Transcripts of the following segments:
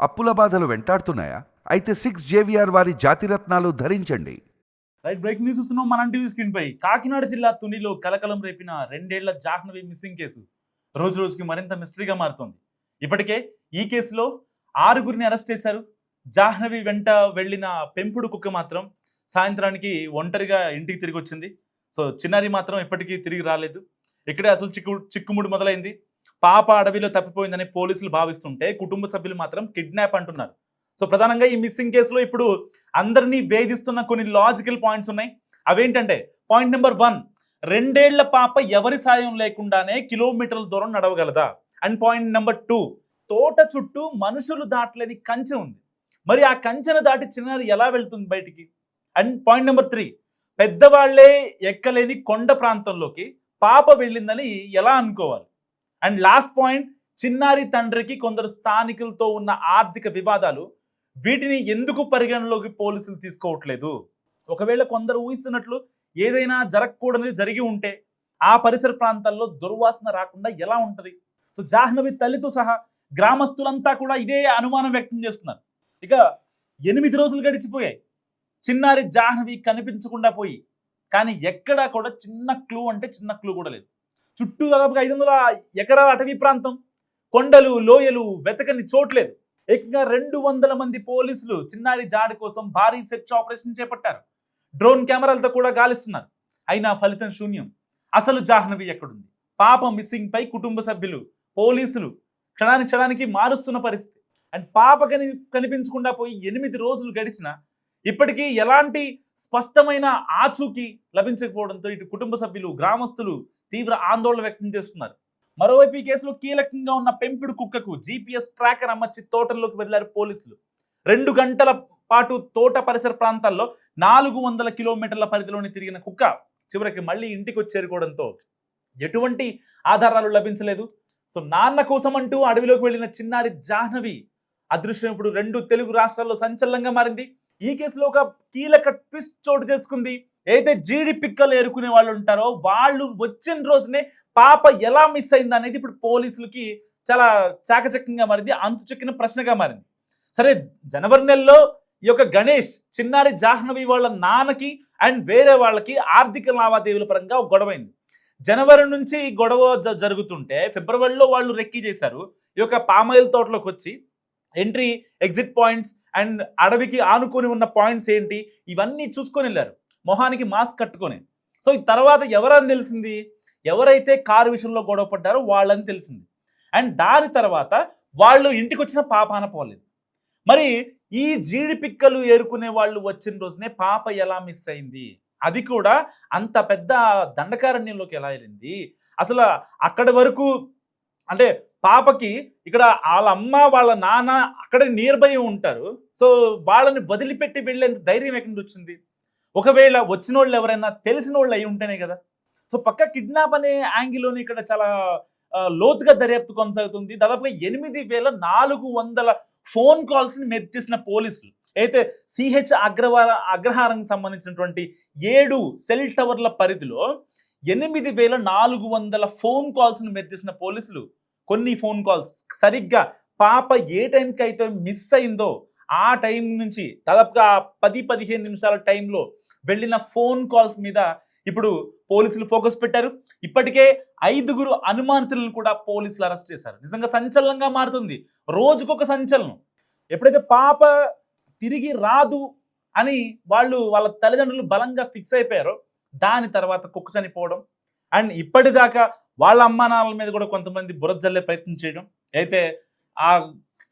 అప్పుల బాధలు వెంటాడుతున్నాయా? అయితే 6 జేవిఆర్ వారి జాతిరత్నాలు ధరించండి. రైట్, బ్రేకింగ్ న్యూస్ చూస్తున్నాం మన టీవీ స్క్రీన్ పై. కాకినాడ జిల్లా తునిలో కలకలం రేపిన 2 ఏళ్ల జాహ్నవి మిస్సింగ్ కేసు రోజు రోజుకి మరింత మిస్టరీగా మారుతోంది. ఇప్పటికే ఈ కేసులో 6గురిని అరెస్ట్ చేశారు. జాహ్నవి వెంట వెళ్లిన పెంపుడు కుక్క మాత్రం సాయంత్రానికి ఒంటరిగా ఇంటికి తిరిగి వచ్చింది. సో చిన్నారి మాత్రం ఇప్పటికీ తిరిగి రాలేదు. ఇక్కడే అసలు చిక్కుముడి మొదలైంది. పాప అడవిలో తప్పిపోయిందని పోలీసులు భావిస్తుంటే కుటుంబ సభ్యులు మాత్రం కిడ్నాప్ అంటున్నారు. సో ప్రధానంగా ఈ మిస్సింగ్ కేసులో ఇప్పుడు అందరినీ వేధిస్తున్న కొన్ని లాజికల్ పాయింట్స్ ఉన్నాయి. అవేంటంటే, పాయింట్ నెంబర్ 1, 2 ఏళ్ల పాప ఎవరి సాయం లేకుండానే కిలోమీటర్ల దూరం నడవగలదా? అండ్ పాయింట్ నెంబర్ 2, తోట చుట్టూ మనుషులు దాటలేని కంచె ఉంది. మరి ఆ కంచెను దాటి చిన్నారి ఎలా వెళ్తుంది బయటికి? అండ్ పాయింట్ నెంబర్ 3, పెద్దవాళ్లే ఎక్కలేని కొండ ప్రాంతంలోకి పాప వెళ్ళిందని ఎలా అనుకోవాలి? అండ్ లాస్ట్ పాయింట్, చిన్నారి తండ్రికి కొందరు స్థానికులతో ఉన్న ఆర్థిక వివాదాలు, వీటిని ఎందుకు పరిగణలోకి పోలీసులు తీసుకోవట్లేదు? ఒకవేళ కొందరు ఊహిస్తున్నట్లు ఏదైనా జరగకూడనిది జరిగి ఉంటే ఆ పరిసర ప్రాంతాల్లో దుర్వాసన రాకుండా ఎలా ఉంటది? సో జాహ్నవి తల్లితో సహా గ్రామస్తులంతా కూడా ఇదే అనుమానం వ్యక్తం చేస్తున్నారు. ఇక 8 రోజులు గడిచిపోయాయి. చిన్నారి జాహ్నవి కనిపించకుండా పోయి, కానీ ఎక్కడా కూడా చిన్న క్లూ కూడా లేదు. చుట్టూ దాదాపుగా 500 ఎకరాల అటవీ ప్రాంతం, కొండలు లోయలు, వెతకని చోట్లేదు. ఏకంగా 200 మంది పోలీసులు చిన్నారి జాడి కోసం భారీ సెర్చ్ ఆపరేషన్ చేపట్టారు. డ్రోన్ కెమెరాలతో కూడా గాలిస్తున్నారు. అయినా ఫలితం శూన్యం. అసలు జాహ్నవి ఎక్కడుంది? పాప మిస్సింగ్ పై కుటుంబ సభ్యులు, పోలీసులు క్షణానికి మారుస్తున్న పరిస్థితి. అండ్ పాప కనిపించకుండా పోయి 8 రోజులు గడిచినా ఇప్పటికీ ఎలాంటి స్పష్టమైన ఆచూకీ లభించకపోవడంతో ఇటు కుటుంబ సభ్యులు, గ్రామస్తులు తీవ్ర ఆందోళన వ్యక్తం చేస్తున్నారు. మరోవైపు ఈ కేసులో కీలకంగా ఉన్న పెంపుడు కుక్కకు GPS ట్రాకర్ అమర్చి తోటల్లోకి వెళ్లారు పోలీసులు. 2 గంటల పాటు తోట పరిసర ప్రాంతాల్లో 400 కిలోమీటర్ల పరిధిలోని తిరిగిన కుక్క చివరికి మళ్ళీ ఇంటికి చేరుకోవడంతో ఎటువంటి ఆధారాలు లభించలేదు. సో నాన్న కోసం అంటూ అడవిలోకి వెళ్లిన చిన్నారి జాహ్నవి అదృశ్యం ఇప్పుడు 2 తెలుగు రాష్ట్రాల్లో సంచలనంగా మారింది. ఈ కేసులో ఒక కీలక ట్విస్ట్ చోటు చేసుకుంది. అయితే జీడి పిక్కలు ఏరుకునే వాళ్ళు ఉంటారో వాళ్ళు వచ్చిన రోజునే పాప ఎలా మిస్ అయింది అనేది ఇప్పుడు పోలీసులకి చాలా చాకచక్యంగా మారింది, అంతు చెక్కిన ప్రశ్నగా మారింది. సరే, జనవరి నెలలో ఈ యొక్క గణేష్ చిన్నారి జాహ్నవి వాళ్ళ నాన్నకి అండ్ వేరే వాళ్ళకి ఆర్థిక లావాదేవీల పరంగా ఒక గొడవైంది. జనవరి నుంచి గొడవ జరుగుతుంటే ఫిబ్రవరిలో వాళ్ళు రెక్కీ చేశారు. ఈ యొక్క పామాయిల్ తోటలోకి వచ్చి ఎంట్రీ, ఎగ్జిట్ పాయింట్స్ అండ్ అడవికి ఆనుకొని ఉన్న పాయింట్స్ ఏంటి ఇవన్నీ చూసుకొని వెళ్ళారు, మొహానికి మాస్క్ కట్టుకొని. సో ఈ తర్వాత ఎవరని తెలిసింది? ఎవరైతే కారు విషయంలో గొడవ పడ్డారో వాళ్ళని తెలిసింది. అండ్ దాని తర్వాత వాళ్ళు ఇంటికి వచ్చిన పాపాన పోలేదు. మరి ఈ జీడి పిక్కలు ఏరుకునే వాళ్ళు వచ్చిన రోజునే పాప ఎలా మిస్ అయింది? అది కూడా అంత పెద్ద దండకారణ్యంలోకి ఎలా వెళ్ళింది? అసలు అక్కడి వరకు అంటే పాపకి ఇక్కడ వాళ్ళ అమ్మ వాళ్ళ నాన్న అక్కడే నియర్ బై ఉంటారు. సో వాళ్ళని వదిలిపెట్టి వెళ్ళేంత ధైర్యం ఎక్కడి నుంచి వచ్చింది? ఒకవేళ వచ్చిన వాళ్ళు ఎవరైనా తెలిసిన వాళ్ళు అయి ఉంటేనే కదా. సో పక్క కిడ్నాప్ అనే యాంగిల్లోని ఇక్కడ చాలా లోతుగా దర్యాప్తు కొనసాగుతుంది. దాదాపుగా 8400 ఫోన్ కాల్స్ని మెర్చేసిన పోలీసులు అయితే సిహెచ్ అగ్రహారానికి సంబంధించినటువంటి 7 సెల్ టవర్ల పరిధిలో 8400 ఫోన్ కాల్స్ని మెర్చేసిన పోలీసులు కొన్ని ఫోన్ కాల్స్ సరిగ్గా పాప ఏ టైంకి అయితే మిస్ అయిందో ఆ టైం నుంచి దాదాపుగా 10-15 నిమిషాల టైంలో వెళ్ళిన ఫోన్ కాల్స్ మీద ఇప్పుడు పోలీసులు ఫోకస్ పెట్టారు. ఇప్పటికే 5 అనుమానితులను కూడా పోలీసులు అరెస్ట్ చేశారు. నిజంగా సంచలనంగా మారుతుంది, రోజుకొక సంచలనం. ఎప్పుడైతే పాప తిరిగి రాదు అని వాళ్ళ తల్లిదండ్రులు బలంగా ఫిక్స్ అయిపోయారో దాని తర్వాత కుక్క చనిపోవడం అండ్ ఇప్పటిదాకా వాళ్ళ అమ్మా నాన్నల మీద కూడా కొంతమంది బురద జల్లే ప్రయత్నం చేయడం, అయితే ఆ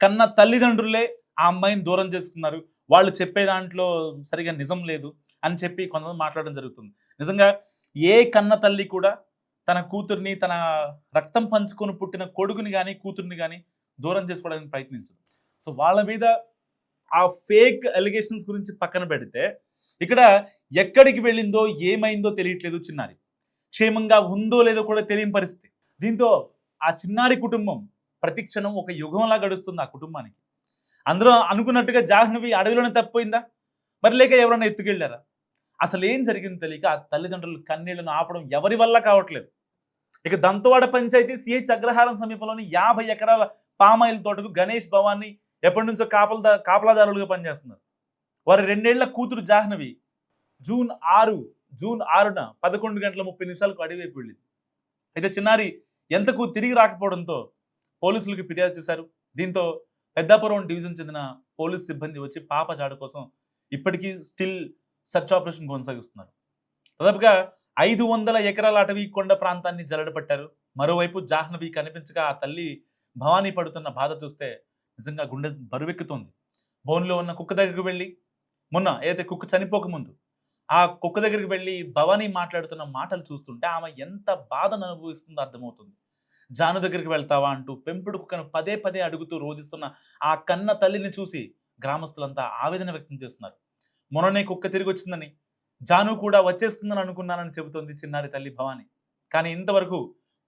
కన్న తల్లిదండ్రులే ఆ అమ్మాయిని దూరం చేసుకున్నారు, వాళ్ళు చెప్పే దాంట్లో సరిగా నిజం లేదు అని చెప్పి కొంతమంది మాట్లాడడం జరుగుతుంది. నిజంగా ఏ కన్న తల్లి కూడా తన కూతుర్ని, తన రక్తం పంచుకొని పుట్టిన కొడుకుని కానీ కూతుర్ని కానీ దూరం చేసుకోవడానికి ప్రయత్నించదు. సో వాళ్ళ మీద ఆ ఫేక్ అలిగేషన్స్ గురించి పక్కన పెడితే ఇక్కడ ఎక్కడికి వెళ్ళిందో ఏమైందో తెలియట్లేదు. చిన్నారి క్షేమంగా ఉందో లేదో కూడా తెలియని పరిస్థితి. దీంతో ఆ చిన్నారి కుటుంబం ప్రతిక్షణం ఒక యుగంలా గడుస్తుంది ఆ కుటుంబానికి. అందులో అనుకున్నట్టుగా జాహ్నవి అడవిలోనే తప్పిపోయిందా, మరి లేక ఎవరైనా ఎత్తుకెళ్ళారా? అసలు ఏం జరిగింది తెలియక ఆ తల్లిదండ్రులు కన్నీళ్లను ఆపడం ఎవరి వల్ల కావట్లేదు. ఇక దంతవాడ పంచాయతీ సిహెచ్ అగ్రహారం సమీపంలోని 50 ఎకరాల పామాయిల్ తోటకు గణేష్ భవానీ ఎప్పటి నుంచో కాపలాదారులుగా పనిచేస్తున్నారు. వారి 2 ఏళ్ల కూతురు జాహ్నవి జూన్ 6న 11:30 అడవి వైపు వెళ్ళింది. అయితే చిన్నారి ఎంతకు తిరిగి రాకపోవడంతో పోలీసులకు ఫిర్యాదు చేశారు. దీంతో పెద్దాపురం డివిజన్ చెందిన పోలీసు సిబ్బంది వచ్చి పాప జాడ కోసం ఇప్పటికీ స్టిల్ సెర్చ్ ఆపరేషన్ కొనసాగిస్తున్నారు. దాదాపుగా 500 ఎకరాల అటవీ కొండ ప్రాంతాన్ని జల్లెడపట్టారు. మరోవైపు జాహ్నవి కనిపించక ఆ తల్లి భవానీ పడుతున్న బాధ చూస్తే నిజంగా గుండె బరువెక్కుతోంది. బోన్లో ఉన్న కుక్క దగ్గరికి వెళ్ళి మొన్న ఏదైతే కుక్క చనిపోకముందు ఆ కుక్క దగ్గరికి వెళ్ళి భవానీ మాట్లాడుతున్న మాటలు చూస్తుంటే ఆమె ఎంత బాధను అనుభవిస్తుందో అర్థమవుతుంది. జాను దగ్గరికి వెళ్తావా అంటూ పెంపుడు కుక్కను పదే పదే అడుగుతూ రోధిస్తున్న ఆ కన్న తల్లిని చూసి గ్రామస్తులంతా ఆవేదన వ్యక్తం చేస్తున్నారు. మొన్ననే కుక్క తిరిగి వచ్చిందని, జాను కూడా వచ్చేస్తుందని అనుకున్నానని చెబుతోంది చిన్నారి తల్లి భవానీ. కానీ ఇంతవరకు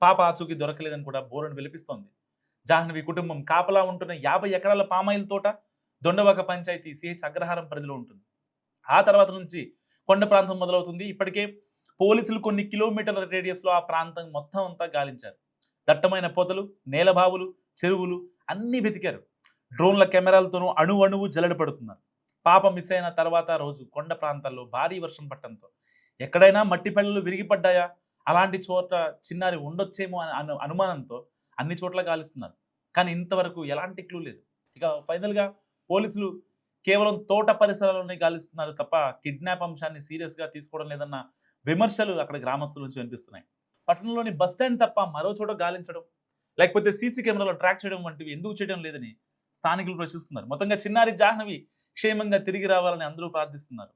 పాప ఆచూకీ దొరకలేదని కూడా బోరును విలిపిస్తోంది. జాహ్నవి కుటుంబం కాపలా ఉంటున్న 50 ఎకరాల పామాయిల్ తోట దొండవాక పంచాయతీ సిహెచ్ అగ్రహారం పరిధిలో ఉంటుంది. ఆ తర్వాత నుంచి కొండ ప్రాంతం మొదలవుతుంది. ఇప్పటికే పోలీసులు కొన్ని కిలోమీటర్ల రేడియస్లో ఆ ప్రాంతం మొత్తం అంతా గాలించారు. దట్టమైన పొదలు, నేలబావులు, చెరువులు అన్నీ వెతికారు. డ్రోన్ల కెమెరాలతోనూ అణువు జల్లెడ పడుతున్నారు. పాప మిస్ అయిన తర్వాత రోజు కొండ ప్రాంతాల్లో భారీ వర్షం పట్టడంతో ఎక్కడైనా మట్టి పెళ్ళలు విరిగిపడ్డాయా, అలాంటి చోట చిన్నారి ఉండొచ్చేమో అనే అనుమానంతో అన్ని చోట్ల గాలిస్తున్నారు. కానీ ఇంతవరకు ఎలాంటి క్లూ లేదు. ఇక ఫైనల్గా పోలీసులు కేవలం తోట పరిసరాల్లోనే గాలిస్తున్నారు తప్ప కిడ్నాప్ అంశాన్ని సీరియస్గా తీసుకోవడం లేదన్న విమర్శలు అక్కడ గ్రామస్తుల నుంచి వినిపిస్తున్నాయి. పట్టణంలోని బస్టాండ్ తప్ప మరో చోట గాలించడం, లేకపోతే సీసీ కెమెరాలో ట్రాక్ చేయడం వంటివి ఎందుకు చేయడం లేదని స్థానికులు ప్రశ్నిస్తున్నారు. మొత్తంగా చిన్నారి జాహ్నవి క్షేమంగా తిరిగి రావాలని అందరూ ప్రార్థిస్తున్నారు.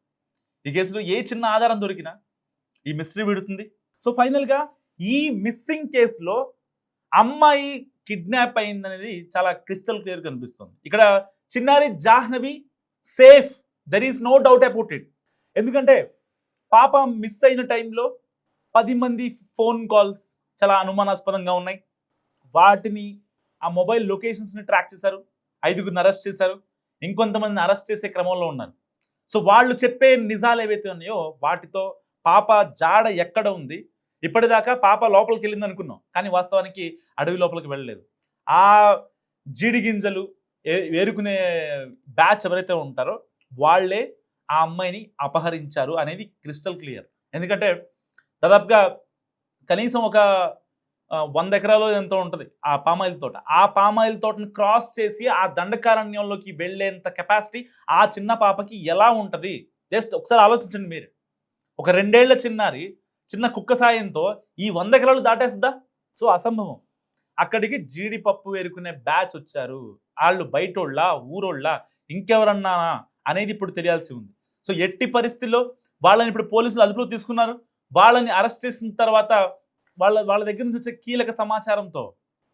ఈ కేసులో ఏ చిన్న ఆధారం దొరికినా ఈ మిస్టరీ విడుతుంది. సో ఫైనల్గా ఈ మిస్సింగ్ కేసులో అమ్మాయి కిడ్నాప్ అయిందనేది చాలా క్రిస్టల్ క్లియర్ కనిపిస్తుంది. ఇక్కడ చిన్నారి Jahnavi safe, there is no doubt about it. ఎందుకంటే పాప మిస్ అయిన టైంలో 10 మంది ఫోన్ కాల్స్ చాలా అనుమానాస్పదంగా ఉన్నాయి. వాటిని ఆ మొబైల్ లొకేషన్స్ని ట్రాక్ చేశారు. 5గురిని అరెస్ట్ చేశారు. ఇంకొంతమందిని అరెస్ట్ చేసే క్రమంలో ఉన్నారు. సో వాళ్ళు చెప్పే నిజాలు ఏవైతే ఉన్నాయో వాటితో పాప జాడ ఎక్కడ ఉంది, ఇప్పటిదాకా పాప లోపలికి వెళ్ళింది అనుకున్నాం, కానీ వాస్తవానికి అడవి లోపలికి వెళ్ళలేదు. ఆ జీడి గింజలు ఏరుకునే బ్యాచ్ ఎవరైతే ఉంటారో వాళ్ళే ఆ అమ్మాయిని అపహరించారు అనేది క్రిస్టల్ క్లియర్. ఎందుకంటే దాదాపుగా కనీసం ఒక 100 ఎకరాలు ఎంతో ఉంటుంది ఆ పామాయిల్ తోట. ఆ పామాయిల్ తోటను క్రాస్ చేసి ఆ దండకారణ్యంలోకి వెళ్ళేంత కెపాసిటీ ఆ చిన్న పాపకి ఎలా ఉంటుంది? జస్ట్ ఒకసారి ఆలోచించండి మీరు. ఒక 2 ఏళ్ల చిన్నారి చిన్న కుక్క సాయంతో ఈ 100 ఎకరాలు దాటేస్తుందా? సో అసంభవం. అక్కడికి జీడిపప్పు వేరుకునే బ్యాచ్ వచ్చారు. వాళ్ళు బయటోళ్ళ, ఊరోళ్ళ, ఇంకెవరన్నా అనేది ఇప్పుడు తెలియాల్సి ఉంది. సో ఎట్టి పరిస్థితుల్లో వాళ్ళని ఇప్పుడు పోలీసులు అదుపులో తీసుకున్నారు. వాళ్ళని అరెస్ట్ చేసిన తర్వాత వాళ్ళ దగ్గర నుంచి వచ్చే కీలక సమాచారంతో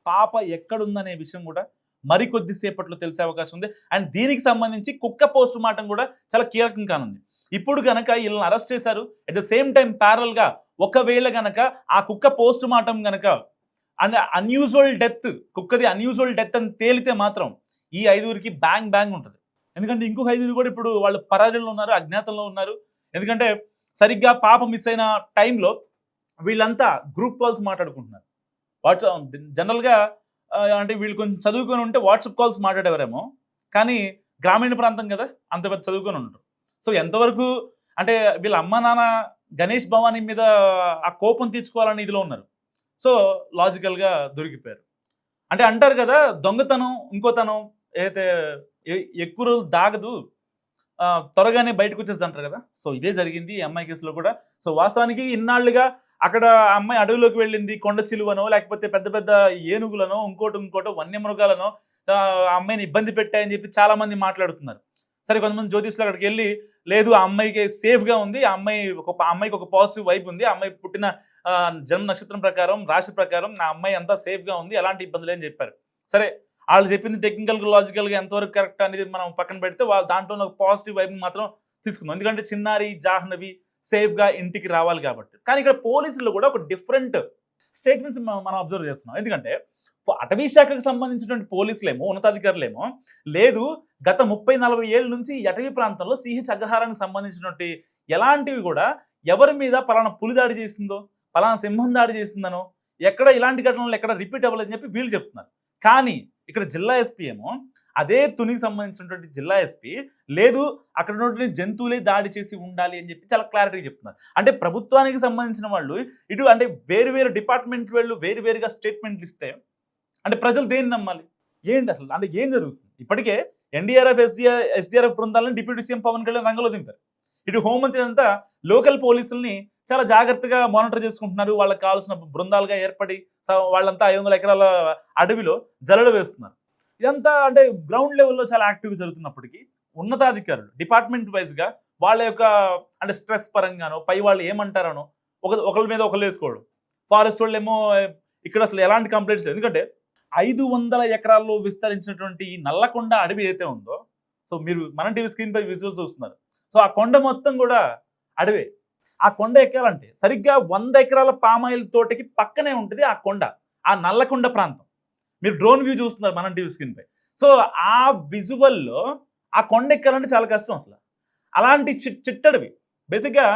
పాప ఎక్కడుందనే విషయం కూడా మరికొద్దిసేపట్లో తెలిసే అవకాశం ఉంది. అండ్ దీనికి సంబంధించి కుక్క పోస్ట్ మార్టం కూడా చాలా కీలకం కానుంది. ఇప్పుడు గనక వీళ్ళని అరెస్ట్ చేశారు, అట్ ద సేమ్ టైం ప్యారల్గా ఒకవేళ గనక ఆ కుక్క పోస్ట్ మార్టం గనక అండ్ అన్యూజువల్ డెత్, కుక్కది అన్యూజువల్ డెత్ అని తేలితే మాత్రం ఈ 5గురికి బ్యాంగ్ ఉంటుంది. ఎందుకంటే ఇంకొక 5గురు కూడా ఇప్పుడు వాళ్ళు పరారీలో ఉన్నారు, అజ్ఞాతంలో ఉన్నారు. ఎందుకంటే సరిగ్గా పాప మిస్ అయిన టైంలో వీళ్ళంతా గ్రూప్ కాల్స్ మాట్లాడుకుంటున్నారు. వాట్సాప్ జనరల్గా అంటే వీళ్ళు కొంచెం చదువుకొని ఉంటే వాట్సాప్ కాల్స్ మాట్లాడేవారేమో, కానీ గ్రామీణ ప్రాంతం కదా, అంత పెద్ద చదువుకొని ఉంటారు. సో ఎంతవరకు అంటే వీళ్ళ అమ్మ నాన్న గణేష్ భవానీ మీద ఆ కోపం తీర్చుకోవాలని ఇదిలో ఉన్నారు. సో లాజికల్గా దొరికిపోయారు. అంటే అంటారు కదా, దొంగతనం ఇంకోతనం ఏదైతే ఎక్కువ రోజులు దాగదు, త్వరగానే బయటకు వచ్చేది అంటారు కదా. సో ఇదే జరిగింది ఈ అమ్మాయి కేసులో కూడా. సో వాస్తవానికి ఇన్నాళ్ళుగా అక్కడ అమ్మాయి అడవిలోకి వెళ్ళింది, కొండ చిలువనో లేకపోతే పెద్ద పెద్ద ఏనుగులనో ఇంకోటో వన్యమృగాలనో ఆ అమ్మాయిని ఇబ్బంది పెట్టాయని చెప్పి చాలా మంది మాట్లాడుతున్నారు. సరే, కొంతమంది జ్యోతిష్లు అక్కడికి వెళ్ళి లేదు ఆ అమ్మాయికి సేఫ్గా ఉంది, ఆ అమ్మాయికి ఒక పాజిటివ్ వైబ్ ఉంది, ఆ అమ్మాయి పుట్టిన జన్మ నక్షత్రం ప్రకారం, రాశి ప్రకారం నా అమ్మాయి అంతా సేఫ్గా ఉంది, ఎలాంటి ఇబ్బంది లేని చెప్పారు. సరే, వాళ్ళు చెప్పింది టెక్నికల్గా లాజికల్గా ఎంతవరకు కరెక్ట్ అనేది మనం పక్కన పెడితే వాళ్ళు దాంట్లో ఒక పాజిటివ్ వైబ్ మాత్రం తీసుకుందాం. ఎందుకంటే చిన్నారి జాహ్నవి సేఫ్గా ఇంటికి రావాలి కాబట్టి. కానీ ఇక్కడ పోలీసులు కూడా ఒక డిఫరెంట్ స్టేట్మెంట్స్ మనం అబ్జర్వ్ చేస్తున్నాం. ఎందుకంటే అటవీ శాఖకు సంబంధించినటువంటి పోలీసులేమో, ఉన్నతాధికారులేమో లేదు గత 30-40 ఏళ్ళ నుంచి ఈ అటవీ ప్రాంతంలో సిహెచ్ అగ్రహారానికి సంబంధించినటువంటి ఎలాంటివి కూడా ఎవరి మీద పలానా పులి దాడి చేసిందో, పలానా సింహం దాడి చేసిందనో, ఎక్కడ ఇలాంటి ఘటనలు ఎక్కడ రిపీట్ అవ్వలేదని చెప్పి వీళ్ళు చెప్తున్నారు. కానీ ఇక్కడ జిల్లా ఎస్పీ ఏమో అదే తునికి సంబంధించినటువంటి జిల్లా ఎస్పీ లేదు అక్కడ ఉన్నటువంటి జంతువులే దాడి చేసి ఉండాలి అని చెప్పి చాలా క్లారిటీగా చెప్తున్నారు. అంటే ప్రభుత్వానికి సంబంధించిన వాళ్ళు ఇటు అంటే వేరు డిపార్ట్మెంట్ వాళ్ళు వేరుగా స్టేట్మెంట్లు ఇస్తే అంటే ప్రజలు దేన్ని నమ్మాలి? ఏంటి అసలు అంటే ఏం జరుగుతుంది? ఇప్పటికే ఎన్డీఆర్ఎఫ్ ఎస్డీఆర్ఎఫ్ బృందాలను డిప్యూటీ సీఎం పవన్ కళ్యాణ్ రంగంలో దింపారు. ఇటు హోంమంత్రి అంతా లోకల్ పోలీసుల్ని చాలా జాగ్రత్తగా మానిటర్ చేసుకుంటున్నారు. వాళ్ళకి కావాల్సిన బృందాలుగా ఏర్పడి వాళ్ళంతా 500 ఎకరాల అడవిలో జల్లెడ వేస్తున్నారు. ఇదంతా అంటే గ్రౌండ్ లెవెల్లో చాలా యాక్టివ్గా జరుగుతున్నప్పటికీ ఉన్నతాధికారులు డిపార్ట్మెంట్ వైజ్గా వాళ్ళ యొక్క అంటే స్ట్రెస్ పరంగానో పై వాళ్ళు ఏమంటారనో ఒకరి మీద ఒకరు వేసుకోవడం. ఫారెస్ట్ వాళ్ళు ఏమో ఇక్కడ అసలు ఎలాంటి కంప్లైంట్స్ లేదు. ఎందుకంటే 500 ఎకరాల్లో విస్తరించినటువంటి ఈ నల్లకొండ అడవి ఏదైతే ఉందో, సో మీరు మన టీవీ స్క్రీన్ పై విజువల్స్ చూస్తున్నారు. సో ఆ కొండ మొత్తం కూడా అడవే. ఆ కొండ ఎక్కాలంటే సరిగ్గా 100 ఎకరాల పామాయిల్ తోటకి పక్కనే ఉంటుంది ఆ కొండ, ఆ నల్లకొండ ప్రాంతం. మీరు డ్రోన్ వ్యూ చూస్తున్నారు మన టీవీ స్క్రీన్ పై. సో ఆ విజువల్లో ఆ కొండ ఎక్కాలంటే చాలా కష్టం అసలు. అలాంటి చిట్టడవి బేసిక్గా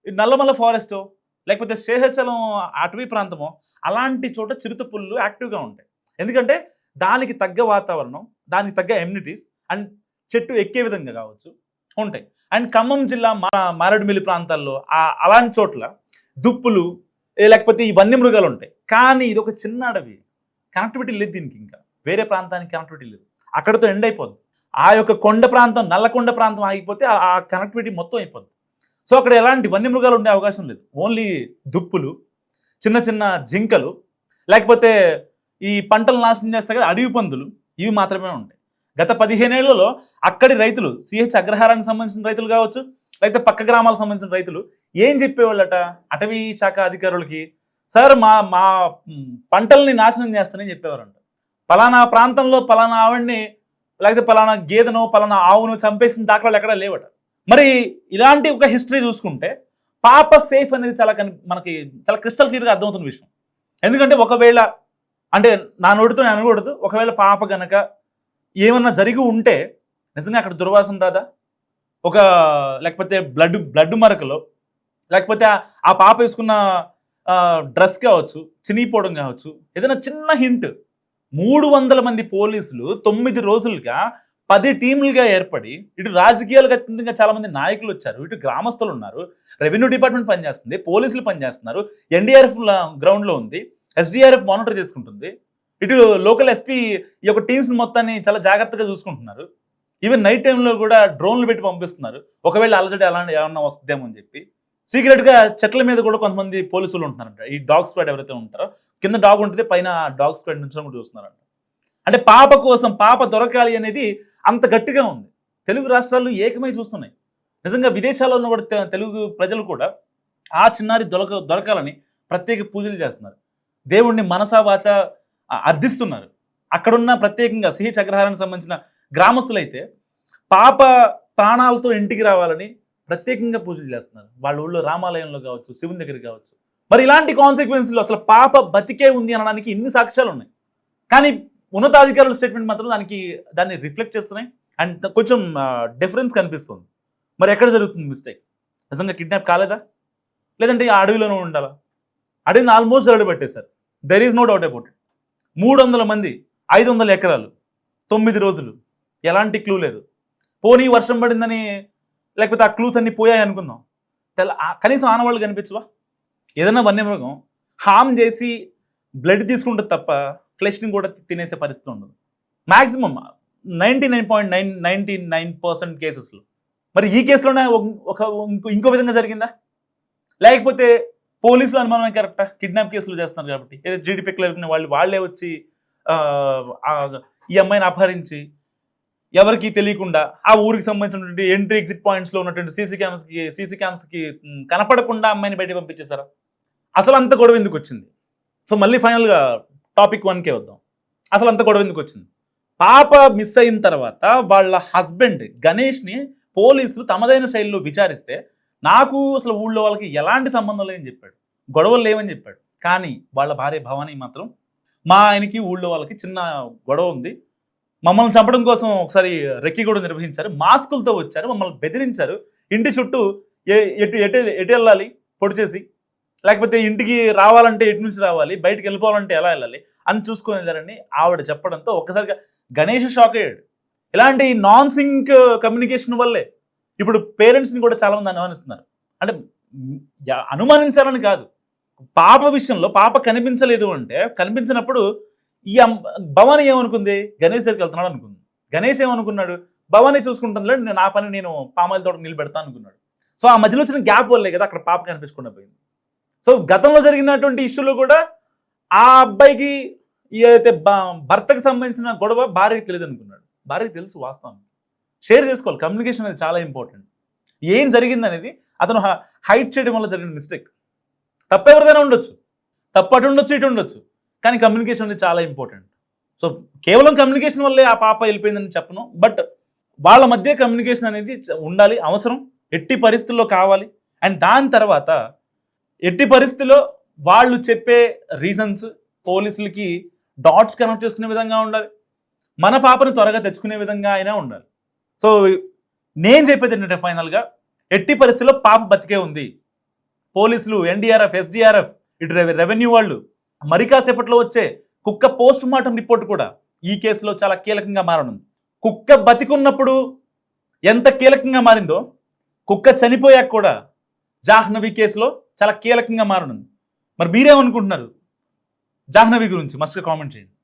నల్లమల్ల ఫారెస్టో లేకపోతే శేషాచలం అటవీ ప్రాంతమో అలాంటి చోట చిరుతపుళ్ళు యాక్టివ్గా ఉంటాయి. ఎందుకంటే దానికి తగ్గ వాతావరణం, దానికి తగ్గ ఎమ్యూనిటీస్ అండ్ చెట్టు ఎక్కే విధంగా కావచ్చు ఉంటాయి. అండ్ ఖమ్మం జిల్లా మారేడుమిల్లి ప్రాంతాల్లో అలాంటి చోట్ల దుప్పులు లేకపోతే ఈ వన్యమృగాలు ఉంటాయి. కానీ ఇది ఒక చిన్న అడవి, కనెక్టివిటీ లేదు దీనికి, ఇంకా వేరే ప్రాంతానికి కనెక్టివిటీ లేదు, అక్కడితో ఎండ్ అయిపోద్ది. ఆ యొక్క కొండ ప్రాంతం నల్లకొండ ప్రాంతం ఆగిపోతే ఆ కనెక్టివిటీ మొత్తం అయిపోద్ది. సో అక్కడ ఎలాంటి వన్యమృగాలు ఉండే అవకాశం లేదు. ఓన్లీ దుప్పులు, చిన్న జింకలు, లేకపోతే ఈ పంటలు నాశనం చేస్తాయి కదా అడవి పందులు, ఇవి మాత్రమే ఉంటాయి. గత 15 ఏళ్లలో అక్కడి రైతులు సిహెచ్ అగ్రహారానికి సంబంధించిన రైతులు కావచ్చు, లేకపోతే పక్క గ్రామాలకు సంబంధించిన రైతులు ఏం చెప్పేవాళ్ళట అటవీ శాఖ అధికారులకి, సార్ మా పంటల్ని నాశనం చేస్తానని చెప్పేవారంట. పలానా ప్రాంతంలో పలానా ఆవిడ్ని లేకపోతే పలానా గేదెనో పలానా ఆవును చంపేసిన దాఖలాలు ఎక్కడా లేవట. మరి ఇలాంటి ఒక హిస్టరీ చూసుకుంటే పాప సేఫ్ అనేది మనకి చాలా క్రిస్టల్ క్లియర్గా అర్థమవుతున్న విషయం. ఎందుకంటే ఒకవేళ అంటే నా నోటితో నేను అనకూడదు, ఒకవేళ పాప గనక ఏమన్నా జరిగి ఉంటే నిజంగా అక్కడ దుర్వాసన రాదా? లేకపోతే బ్లడ్ మరకలో, లేకపోతే ఆ పాప వేసుకున్న డ్రెస్ కావచ్చు, చినిగిపోవడం కావచ్చు, ఏదైనా చిన్న హింట్ 300 మంది పోలీసులు 9 రోజులుగా 10 టీములుగా ఏర్పడి ఇటు రాజకీయాలకు అత్యంతంగా చాలా మంది నాయకులు వచ్చారు, ఇటు గ్రామస్తులు ఉన్నారు, రెవెన్యూ డిపార్ట్మెంట్ పనిచేస్తుంది, పోలీసులు పనిచేస్తున్నారు, ఎన్డీఆర్ఎఫ్ గ్రౌండ్లో ఉంది, ఎస్డీఆర్ఎఫ్ మానిటర్ చేసుకుంటుంది, ఇటు లోకల్ ఎస్పీ ఈ యొక్క టీమ్స్ మొత్తాన్ని చాలా జాగ్రత్తగా చూసుకుంటున్నారు. ఈవెన్ నైట్ టైంలో కూడా డ్రోన్లు పెట్టి పంపిస్తున్నారు, ఒకవేళ అలజడి అలాంటి ఏమన్నా వస్తుందేమో అని చెప్పి. సీక్రెట్గా చెట్ల మీద కూడా కొంతమంది పోలీసులు ఉంటున్నారంట. ఈ డాగ్ స్క్వాడ్ ఎవరైతే ఉంటారో, కింద డాగ్ ఉంటుంది, పైన డాగ్ స్క్వాడ్ నుంచి కూడా చూస్తున్నారంట. అంటే పాప కోసం పాప దొరకాలి అనేది అంత గట్టిగా ఉంది. తెలుగు రాష్ట్రాలు ఏకమై చూస్తున్నాయి. నిజంగా విదేశాల్లో ఉన్న కూడా తెలుగు ప్రజలు కూడా ఆ చిన్నారి దొరకాలని ప్రత్యేక పూజలు చేస్తున్నారు, దేవుణ్ణి మనసా వాచ అర్థిస్తున్నారు. అక్కడున్న ప్రత్యేకంగా సిహెచ్ అగ్రహారానికి సంబంధించిన గ్రామస్తులైతే పాప ప్రాణాలతో ఇంటికి రావాలని ప్రత్యేకంగా పూజలు చేస్తున్నారు. వాళ్ళ ఊళ్ళో రామాలయంలో కావచ్చు, శివుని దగ్గర కావచ్చు. మరి ఇలాంటి కాన్సిక్వెన్స్లో అసలు పాప బతికే ఉంది అనడానికి ఇన్ని సాక్ష్యాలు ఉన్నాయి. కానీ ఉన్నతాధికారుల స్టేట్మెంట్ మాత్రం దాన్ని రిఫ్లెక్ట్ చేస్తున్నాయి. అండ్ కొంచెం డిఫరెన్స్ కనిపిస్తుంది. మరి ఎక్కడ జరుగుతుంది మిస్టేక్? నిజంగా కిడ్నాప్ కాలేదా, లేదంటే ఆ అడవిలోనూ ఉండాలా? అడవిని ఆల్మోస్ట్ జరగ పెట్టేశారు. There is no doubt about it. 300 మంది 500 ఎకరాలు 9 రోజులు ఎలాంటి క్లూ లేదు. పోనీ వర్షం పడిందని లేకపోతే ఆ క్లూస్ అన్నీ పోయాయి అనుకుందాం, కనీసం ఆనవాళ్ళు కనిపించవా? ఏదైనా వన్యమృగం హామ్ చేసి బ్లడ్ తీసుకుంటుంది తప్ప ఫ్లెష్ని కూడా తినేసే పరిస్థితి ఉండదు మ్యాక్సిమం 99.99% కేసెస్లో. మరి ఈ కేసులోనే ఇంకో విధంగా జరిగిందా? లేకపోతే పోలీసులు అనుమానమే కరెక్టా? కిడ్నాప్ కేసులు చేస్తున్నారు కాబట్టి ఏదో జీడిపి క్లర్క్ వాళ్ళే వచ్చి ఈ అమ్మాయిని అపహరించి ఎవరికి తెలియకుండా ఆ ఊరికి సంబంధించినటువంటి ఎంట్రీ ఎగ్జిట్ పాయింట్స్లో ఉన్నటువంటి సీసీ క్యామ్స్కి కనపడకుండా అమ్మాయిని బయట పంపించేశారా? అసలు అంత గొడవ ఎందుకు వచ్చింది? సో మళ్ళీ ఫైనల్గా టాపిక్ 1కే వద్దాం. అసలు అంత గొడవ ఎందుకు వచ్చింది? పాప మిస్ అయిన తర్వాత వాళ్ళ హస్బెండ్ గణేష్ని పోలీసులు తమదైన శైలిలో విచారిస్తే నాకు అసలు ఊళ్ళో వాళ్ళకి ఎలాంటి సంబంధం లేదని చెప్పాడు, గొడవలు లేవని చెప్పాడు. కానీ వాళ్ళ భార్య భవానీ మాత్రం మా ఆయనకి ఊళ్ళో వాళ్ళకి చిన్న గొడవ ఉంది, మమ్మల్ని చంపడం కోసం ఒకసారి రెక్కి కూడా నిర్వహించారు, మాస్కులతో వచ్చారు, మమ్మల్ని బెదిరించారు, ఇంటి చుట్టూ ఎటు వెళ్ళాలి పొడి చేసి, లేకపోతే ఇంటికి రావాలంటే ఎటు నుంచి రావాలి, బయటికి వెళ్ళిపోవాలంటే ఎలా వెళ్ళాలి అని చూసుకునేదారని ఆవిడ చెప్పడంతో ఒక్కసారిగా గణేష్ షాక్ అయ్యాడు. ఇలాంటి నాన్ సింక్ కమ్యూనికేషన్ వల్లే ఇప్పుడు పేరెంట్స్ని కూడా చాలా మంది అనుమానిస్తున్నారు. అంటే అనుమానించాలని కాదు, పాప విషయంలో పాప కనిపించలేదు అంటే కనిపించినప్పుడు ఈ భవానీ ఏమనుకుంది, గణేష్ దగ్గరికి వెళ్తున్నాడు అనుకుంది. గణేష్ ఏమనుకున్నాడు, భవానీ చూసుకుంటాను నా పని నేను పామాయిల్ తోట నిలబెడతాను అనుకున్నాడు. సో ఆ మధ్యలో వచ్చిన గ్యాప్ వల్లే కదా అక్కడ పాప కనిపించకుండా పోయింది. సో గతంలో జరిగినటువంటి ఇష్యూలో కూడా ఆ అబ్బాయికి ఏదైతే భర్తకు సంబంధించిన గొడవ భార్యకి తెలియదు అనుకున్నాడు. భార్యకి తెలుసు వాస్తవం. షేర్ చేసుకోవాలి, కమ్యూనికేషన్ అనేది చాలా ఇంపార్టెంట్. ఏం జరిగింది అనేది అతను హైడ్ చేయడం వల్ల జరిగిన మిస్టేక్. తప్పు ఎవరిదైనా ఉండొచ్చు, తప్పు అటు ఉండొచ్చు ఇటు ఉండొచ్చు, కానీ కమ్యూనికేషన్ అనేది చాలా ఇంపార్టెంట్. సో కేవలం కమ్యూనికేషన్ వల్లే ఆ పాప వెళ్ళిపోయిందని చెప్పను, బట్ వాళ్ళ మధ్య కమ్యూనికేషన్ అనేది ఉండాలి, అవసరం, ఎట్టి పరిస్థితుల్లో కావాలి. అండ్ దాని తర్వాత ఎట్టి పరిస్థితుల్లో వాళ్ళు చెప్పే రీజన్స్ పోలీసులకి డాట్స్ కనెక్ట్ చేసుకునే విధంగా ఉండాలి, మన పాపను త్వరగా తెచ్చుకునే విధంగా అయినా ఉండాలి. సో నేను చెప్పేది ఏంటంటే ఫైనల్గా ఎట్టి పరిస్థితుల్లో పాప బతికే ఉంది. పోలీసులు, ఎన్డీఆర్ఎఫ్, ఎస్డీఆర్ఎఫ్, ఇటు రెవెన్యూ వాళ్ళు, మరి కాసేపట్లో వచ్చే కుక్క పోస్ట్ మార్టం రిపోర్ట్ కూడా ఈ కేసులో చాలా కీలకంగా మారనుంది. కుక్క బతికున్నప్పుడు ఎంత కీలకంగా మారిందో కుక్క చనిపోయాక కూడా జాహ్నవి కేసులో చాలా కీలకంగా మారనుంది. మరి మీరేమనుకుంటున్నారు జాహ్నవి గురించి? మస్తుగా కామెంట్ చేయండి.